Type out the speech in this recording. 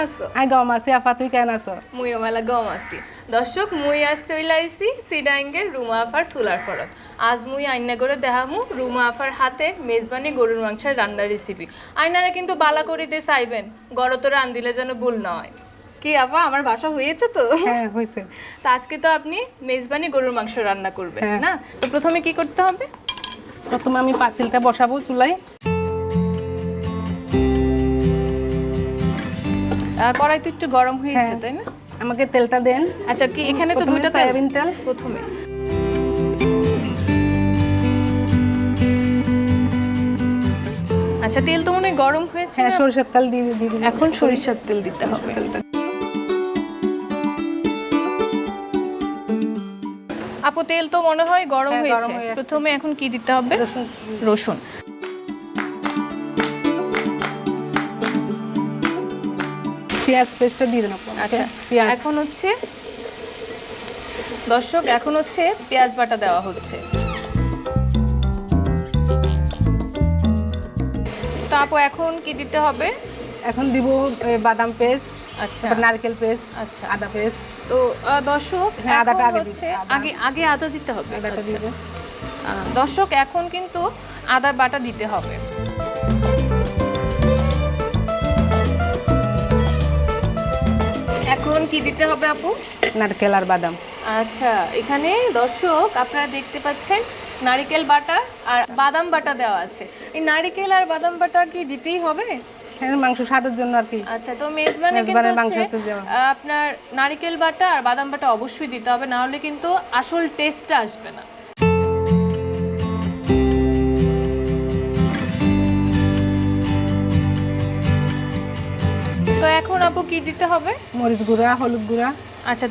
আছো আই গম আছি আপা, তুই কেন আছো? মুইও মেলা গম আছি। দর্শক মুই আজ চইলা আইছি সিডাঙ্গের রুমা আফার চুলার ফরত। আজ মুই আইনা করে দেখামু রুমা আফার হাতে মেজবানি গরুর মাংসের রান্নার রেসিপি। আইনারা কিন্তু বালা করিতে চাইবেন, গড়তরে আন্দিলে যেন ভুল না হয়। কি আপা আমার বাসা হয়েছে তো? হ্যাঁ হয়েছে। তো আজকে তো আপনি মেজবানি গরুর মাংস রান্না করবেন হ্যাঁ। না? তো প্রথমে কি করতে হবে? প্রথমে আমি পাতিলটা বসাবো চুলায়। কড়াই তো একটু গরম হয়েছে হ্যাঁ। তাই না? আমাকে তেলটা দেন। আচ্ছা কি এখানে তো প্রথমে দুইটা সয়াবিন তেল। প্রথমে আচ্ছা তেল তো মনে হয় গরম হয়েছে হ্যাঁ না? সরিষার তেল দিয়ে দিন। এখন সরিষার তেল দিতে হবে। আপু তেল তো মনে হয় গরম হ্যাঁ, গরম হয়েছে। হয়ে আসছে। প্রথমে এখন কি দিতে হবে? রসুন। রসুন। পেঁয়াজ পেস্টটা দিয়ে দেন আপা। আচ্ছা পেঁয়াজ। এখন হচ্ছে দর্শক এখন হচ্ছে পেঁয়াজ বাটা দেওয়া হচ্ছে। তো আপু এখন কি দিতে হবে? এখন দিব বাদাম পেস্ট, আচ্ছা নারকেল পেস্ট, আচ্ছা আদা পেস্ট। তো দর্শক হ্যাঁ, আদাটা এখন আগে হচ্ছে দিতে, আদা। আগে আদা দিতে হবে। আদাটা আচ্ছা। দিব। দর্শক এখন কিন্তু আদা বাটা দিতে হবে। এখন কি দিতে হবে আপু? নারকেল আর বাদাম। আচ্ছা এখানে দর্শক আপনারা দেখতে পাচ্ছেন নারকেল বাটা আর বাদাম বাটা দেওয়া আছে। এই নারকেল আর বাদাম বাটা কি দিতেই হবে? হ্যাঁ মাংস স্বাদের জন্য আর কি। আচ্ছা তো মেজবানে কিন্তু মেজবানের মাংস হচ্ছে, হতে দেওয়া। আপনার নারকেল বাটা আর বাদাম বাটা অবশ্যই দিতে হবে, না হলে কিন্তু আসল টেস্টটা আসবে না। তো এখন আপু কি দিতে হবে? মরিচ গুঁড়া, হলুদ গুঁড়া। আচ্ছা